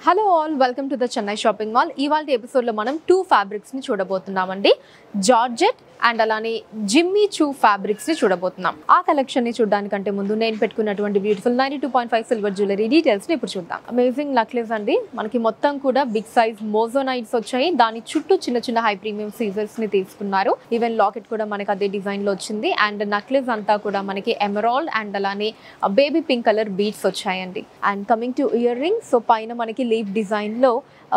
Hello all, welcome to the Chennai shopping mall. ఇవాళ ఎపిసోడ్లో మనం 2 ఫ్యాబ్రిక్స్ని చూడబోతున్నామండి. జార్జెట్ అండ్ అలానే జిమ్మీ చూ ఫ్యాబ్రిక్స్ని చూడబోతున్నాం. ఆ కలెక్షన్ని చూడడానికంటే ముందు నేను పెట్టుకున్నటువంటి బ్యూటిఫుల్ 92.5 సిల్వర్ జ్యువెలరీ డీటెయిల్స్ని ఇప్పుడు చూద్దాం. అమేజింగ్ నెక్లెస్ అండి. మనకి మొత్తం కూడా బిగ్ సైజ్ మోజోనైట్స్ వచ్చాయి. దాని చుట్టూ చిన్న చిన్న హై ప్రీమియం సీజర్స్ని తీసుకున్నారు. ఈవెన్ లాకెట్ కూడా మనకి అదే డిజైన్లో వచ్చింది. అండ్ నెక్లెస్ అంతా కూడా మనకి ఎమరాల్డ్ అండ్ అలానే బేబీ పింక్ కలర్ బీడ్స్ వచ్చాయండి. And coming to earrings, so పైన మనకి లీఫ్ డిజైన్లో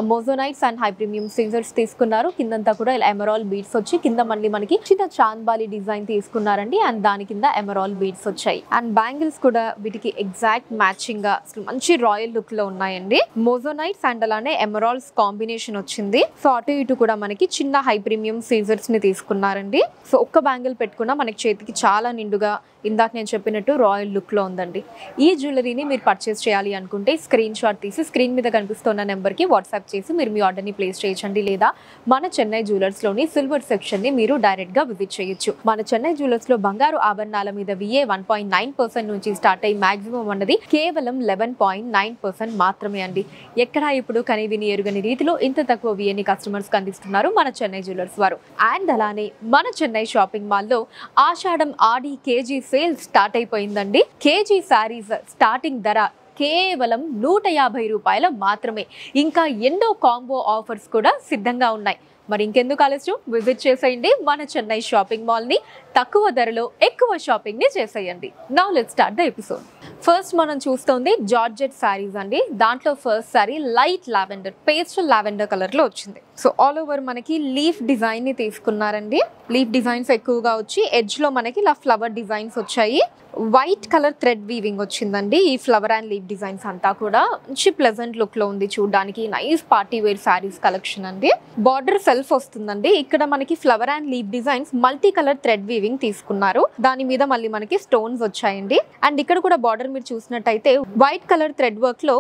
మోజోనైట్స్ అండ్ హై ప్రీమియం సీజర్స్ తీసుకున్నారు. కిందంతా కూడా ఎమరాల్డ్ బీడ్స్ వచ్చి కింద మళ్ళీ మనకి చిన్న చాంద్బాలి డిజైన్ తీసుకున్నారండి. అండ్ దాని కింద ఎమరాల్డ్ బీడ్స్ వచ్చాయి. అండ్ బ్యాంగిల్స్ కూడా వీటికి ఎగ్జాక్ట్ మ్యాచింగ్ గా మంచి రాయల్ లుక్ లో ఉన్నాయండి. మోజోనైట్స్ అండ్ అలానే ఎమరాల్డ్స్ కాంబినేషన్ వచ్చింది. సో అటు ఇటు కూడా మనకి చిన్న హై ప్రీమియం సీజర్స్ ని తీసుకున్నారండి. సో ఒక్క బ్యాంగిల్ పెట్టుకున్నా మనకి చేతికి చాలా నిండుగా ఇందాక నేను చెప్పినట్టు రాయల్ లుక్ లో ఉందండి. ఈ జ్యువెలరీని మీరు పర్చేస్ చేయాలి అనుకుంటే స్క్రీన్ షాట్ తీసి స్క్రీన్ మీద కనిపిస్తున్న నెంబర్కి వాట్సాప్ చేసి మీరు మీ ఆర్డర్ని ప్లేస్ చేయొచ్చండి. లేదా మన చెన్నై జ్యువెలర్స్లోని సిల్వర్ సెక్షన్ని మీరు డైరెక్ట్గా విజిట్ చేయొచ్చు. మన చెన్నై జ్యువెలర్స్లో బంగారు ఆభరణాల మీద VA 1.9% నుంచి స్టార్ట్ అయ్యి మాక్సిమం అన్నది కేవలం 11.9% మాత్రమే అండి. ఎక్కడ ఇప్పుడు కనివిని ఎరుగని రీతిలో ఇంత తక్కువ VAని కస్టమర్స్కి అందిస్తున్నారు మన చెన్నై జ్యువెలర్స్ వారు. అండ్ అలానే మన చెన్నై షాపింగ్ మాల్లో ఆషాఢం ఆడి కేజీ సేల్ స్టార్ట్ అయిపోయిందండి. కేజీ శారీస్ స్టార్టింగ్ ధర కేవలం 150 రూపాయలు మాత్రమే. ఇంకా ఎన్నో కాంబో ఆఫర్స్ కూడా సిద్ధంగా ఉన్నాయి. మరి ఇంకెందుకు ఆలస్యం, విజిట్ చేసేయండి మన చెన్నై షాపింగ్ మాల్ని. తక్కువ ధరలో ఎక్కువ షాపింగ్ని చేసేయండి. Now let's start the episode. First మనం చూస్తుంది జార్జెట్ శారీస్ అండి. దాంట్లో first sari light lavender, pastel lavender కలర్లో వచ్చింది. సో ఆల్ ఓవర్ మనకి లీఫ్ డిజైన్ని తీసుకున్నారండి. లీఫ్ డిజైన్స్ ఎక్కువగా వచ్చి ఎడ్జ్లో మనకి ఇలా ఫ్లవర్ డిజైన్స్ వచ్చాయి. వైట్ కలర్ థ్రెడ్ వీవింగ్ వచ్చిందండి. ఈ ఫ్లవర్ అండ్ లీఫ్ డిజైన్స్ అంతా కూడా మంచి ప్లెజెంట్ లుక్ లో ఉంది. చూడడానికి nice party wear saris collection అండి. బార్డర్ సెల్ఫ్ వస్తుందండి. ఇక్కడ మనకి flower and leaf designs multi colour thread weaving తీసుకున్నారు. దాని మీద మళ్ళీ మనకి స్టోన్స్ వచ్చాయండి. అండ్ ఇక్కడ కూడా బార్డర్ మీరు చూసినట్టయితే వైట్ కలర్ థ్రెడ్ వర్క్ లో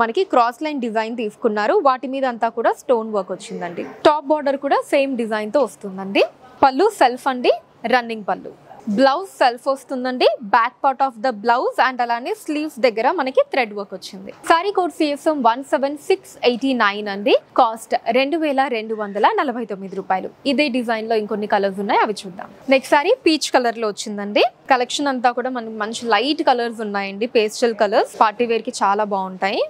మనకి క్రాస్ లైన్ డిజైన్ తీసుకున్నారు. వాటి మీద అంతా కూడా స్టోన్ వర్క్ వచ్చిందండి. టాప్ బార్డర్ కూడా సేమ్ డిజైన్ తో వస్తుందండి. పళ్ళు సెల్ఫ్ అండి, రన్నింగ్ పళ్ళు. బ్లౌజ్ సెల్ఫ్ వస్తుందండి. Back part of the blouse and అలానే స్లీవ్స్ దగ్గర మనకి థ్రెడ్ వర్క్ వచ్చింది. సారీ కోడ్ CSM 17689 అండి. కాస్ట్ 2249 రూపాయలు. ఇదే డిజైన్ లో ఇంకొన్ని కలర్స్ ఉన్నాయి, అవి చూద్దాం. నెక్స్ట్ సారీ పీచ్ కలర్ లో వచ్చిందండి. కలెక్షన్ అంతా కూడా మనకి మంచి లైట్ కలర్స్ ఉన్నాయండి. పేస్టల్ కలర్స్ పార్టీ వేర్ కి చాలా బాగుంటాయి.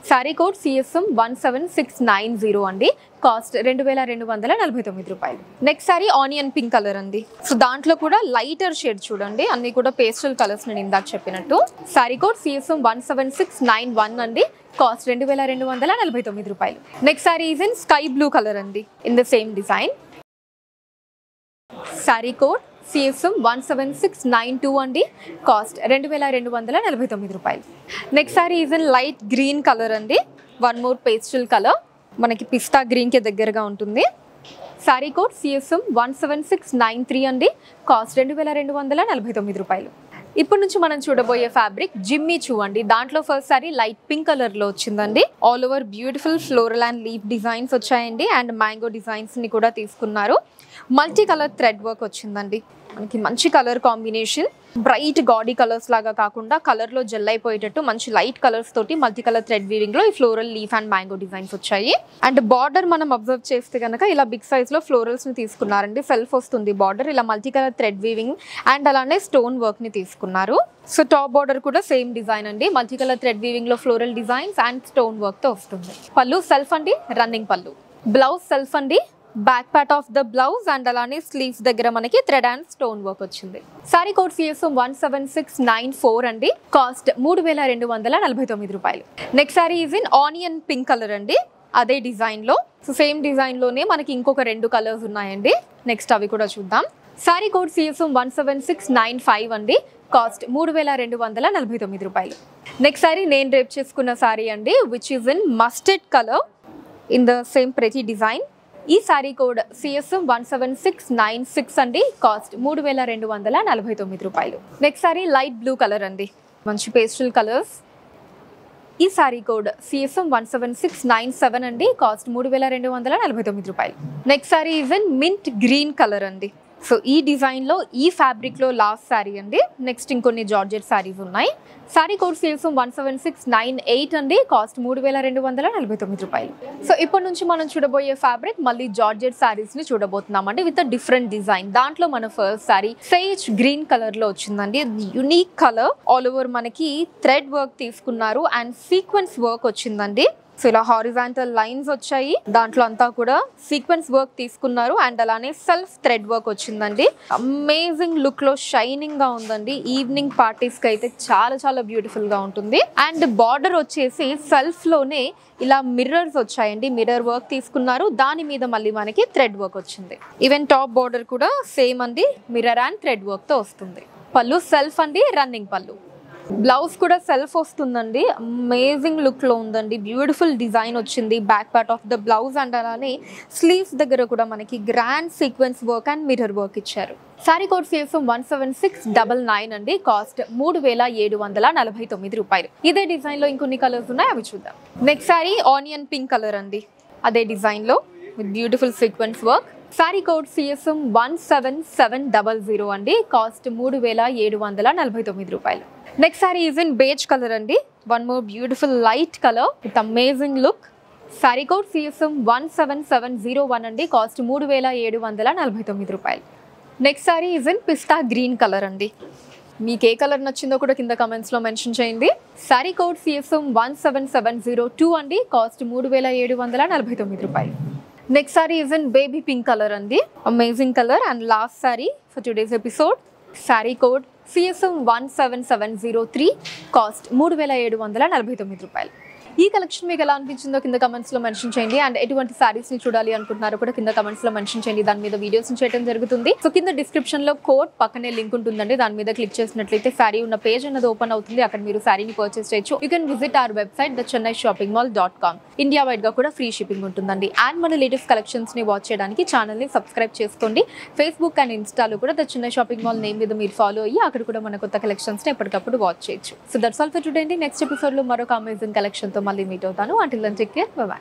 సారీ కోడ్ CSM 17690 అండి. కాస్ట్ 2249 రూపాయలు. Next sari onion pink colour అండి. సో దాంట్లో కూడా లైటర్ షేడ్ చూడండి. అన్ని కూడా పేస్టల్ కలర్స్ నేను ఇందాక చెప్పినట్టు. సారీ కోడ్ CSM 17691 అండి. కాస్ట్ 2249 రూపాయలు. Next sari is in sky blue colour అండి, in the same design. Sari code CSM 17692 అండి. కాస్ట్ 2249 రూపాయలు. Next sari is in light green colour అండి. వన్ మోర్ పేస్టల్ కలర్, మనకి పిస్తా గ్రీన్కి దగ్గరగా ఉంటుంది. సారీ కోడ్ CSM 17693 అండి. కాస్ట్ 2249 రూపాయలు. ఇప్పటి నుంచి మనం చూడబోయే ఫ్యాబ్రిక్ జిమ్మీ చూ అండి. దాంట్లో first sorry light pink colour లో వచ్చిందండి. All over beautiful floral and leaf designs వచ్చాయండి. అండ్ మ్యాంగో డిజైన్స్ ని కూడా తీసుకున్నారు. మల్టీ కలర్ థ్రెడ్ వర్క్ వచ్చిందండి. మనకి మంచి కలర్ కాంబినేషన్, బ్రైట్ గాడీ కలర్స్ లాగా కాకుండా కలర్ లో జెల్ అయిపోయేటట్టు మంచి లైట్ కలర్స్ తోటి మల్టీ కలర్ థ్రెడ్ వీవింగ్ లో ఈ floral leaf and mango designs వచ్చాయి. అండ్ బార్డర్ మనం అబ్జర్వ్ చేస్తే కనుక ఇలా బిగ్ సైజ్ లో ఫ్లోరల్స్ ని తీసుకున్నారండి. సెల్ఫ్ వస్తుంది బార్డర్, ఇలా multi colour thread weaving and అలానే స్టోన్ వర్క్ ని తీసుకున్నారు. సో టాప్ బార్డర్ కూడా సేమ్ డిజైన్ అండి. మల్టీ కలర్ థ్రెడ్ వీవింగ్ లో floral designs and stone work తో వస్తుంది. పళ్ళు సెల్ఫ్ అండి, రన్నింగ్ పళ్ళు. బ్లౌజ్ సెల్ఫ్ అండి. Back part of the blouse and అలానే స్లీవ్స్ దగ్గర మనకి థ్రెడ్ అండ్ స్టోన్ వర్క్ వచ్చింది. సారీ కోడ్ CSM 17694 అండి. కాస్ట్ 3249 రూపాయలు. Next sari is in onion pink colour అండి. అదే డిజైన్ లో, సో సేమ్ డిజైన్ లోనే మనకి ఇంకొక 2 కలర్స్ ఉన్నాయండి. నెక్స్ట్ అవి కూడా చూద్దాం. సారీ కోడ్ CSM 17695 అండి. కాస్ట్ 3249 రూపాయలు. నెక్స్ట్ సారీ నేను రేప్ చేసుకున్న సారీ అండి, which is in mustard colour in the same pretty design. ఈ సారీ కోడ్ CSM 17696 అండి. కాస్ట్ 3249 రూపాయలు. Next sorry light blue colour అండి, మంచి పేస్టల్ కలర్స్. ఈ సారీ కోడ్ CSM 17697 అండి. కాస్ట్ 3249 రూపాయలు. Next sari is in mint green colour అండి. So ఈ డిజైన్లో ఈ ఫ్యాబ్రిక్లో లాస్ట్ శారీ అండి. నెక్స్ట్ ఇంకొన్ని జార్జెట్ శారీస్ ఉన్నాయి. శారీ కోడ్ సేల్స్ 17698 అండి. కాస్ట్ 3249 రూపాయలు. సో ఇప్పటి నుంచి మనం చూడబోయే ఫ్యాబ్రిక్ మళ్ళీ జార్జెట్ శారీస్ని చూడబోతున్నామండి విత్ డిఫరెంట్ డిజైన్. దాంట్లో మన ఫస్ట్ శారీ సేజ్ గ్రీన్ కలర్లో వచ్చిందండి. యూనిక్ కలర్, ఆల్ ఓవర్ మనకి థ్రెడ్ వర్క్ తీసుకున్నారు అండ్ సీక్వెన్స్ వర్క్ వచ్చిందండి. సో ఇలా హారిజాంటల్ లైన్స్ వచ్చాయి, దాంట్లో అంతా కూడా సీక్వెన్స్ వర్క్ తీసుకున్నారు అండ్ అలానే సెల్ఫ్ థ్రెడ్ వర్క్ వచ్చిందండి. అమేజింగ్ లుక్ లో షైనింగ్ గా ఉందండి. ఈవినింగ్ పార్టీస్ కి అయితే చాలా చాలా బ్యూటిఫుల్ గా ఉంటుంది. అండ్ బార్డర్ వచ్చేసి సెల్ఫ్ లోనే ఇలా మిర్రర్స్ వచ్చాయండి. మిర్రర్ వర్క్ తీసుకున్నారు, దాని మీద మళ్ళీ మనకి థ్రెడ్ వర్క్ వచ్చింది. ఈవెన్ టాప్ బార్డర్ కూడా సేమ్ అండి, మిర్రర్ అండ్ థ్రెడ్ వర్క్ తో వస్తుంది. పళ్ళు సెల్ఫ్ అండి, రన్నింగ్ పళ్ళు. బ్లౌజ్ కూడా సెల్ఫ్ వస్తుందండి. అమేజింగ్ లుక్ లో ఉందండి. బ్యూటిఫుల్ డిజైన్ వచ్చింది back part of the blouse and అలానే స్లీవ్స్ దగ్గర కూడా మనకి grand sequence work and mirror work ఇచ్చారు. సారీ కోడ్ సేల్స్ 17699 అండి. కాస్ట్ 3749 రూపాయలు. ఇదే డిజైన్ లో ఇంకొన్ని కలర్స్ ఉన్నాయి, అవి చూద్దాం. Next sari onion pink colour అండి. అదే డిజైన్ లో with beautiful sequence work. Sari code CSM 17700 అండి. కాస్ట్ 3749 రూపాయలు. Next sari is in beige colour అండి. One more beautiful light colour with amazing look. Sari code CSM 17701 అండి. కాస్ట్ 3749 రూపాయలు. నెక్స్ట్ సారీ ఈజ్ ఇన్ పిస్తా green colour అండి. మీకు ఏ కలర్ నచ్చిందో కూడా కింద కమెంట్స్లో మెన్షన్ చేయండి. సారీ కోడ్ CSM 17702 అండి. కాస్ట్ 3749 రూపాయలు. Next sari is in baby pink colour అండి. Amazing colour and last sari for today's episode. Sari code CSM 17703. Cost 3749 రూపాయలు. ఈ కలెక్షన్ మీకు ఎలా అనిపించిందో కింద కమెంట్స్లో మెన్షన్ చేయండి. అండ్ ఎటువంటి శారీస్ని చూడాలి అనుకుంటున్నారో కూడా కింద కమెంట్స్లో మెన్షన్ చేయండి. దాని మీద వీడియోస్ చేయడం జరుగుతుంది. సో కింద డిస్క్రిప్షన్లో కోడ్ పక్కనే లింక్ ఉంటుందండి. దాని మీద క్లిక్ చేసినట్లయితే శారీ ఉన్న పేజ్ అనేది ఓపెన్ అవుతుంది. అక్కడ మీరు శారీని పర్చేస్ చేయొచ్చు. You can visit our website thechennai-shopping-mall.com. India వైడ్గా కూడా ఫ్రీ షిప్పింగ్ ఉంటుందండి. అండ్ మన లేటెస్ట్ కలెక్షన్స్ని వాచ్ చేయడానికి ఛానల్ని సబ్స్క్రైబ్ చేసుకోండి. ఫేస్బుక్ అండ్ ఇన్స్టాలో కూడా the Chennai shopping mall name మీద మీరు ఫాలో అయ్యి అక్కడ కూడా మన కొత్త కలెక్షన్స్ని ఎప్పటికప్పుడు వాచ్ చేయొచ్చు. So that's all for today అండి. నెక్స్ట్ ఎపిసోడ్లో మరొక అమేజింగ్ కలెక్షన్తో మళ్ళీ మీట్ అవుతాను. Until then take care, bye by.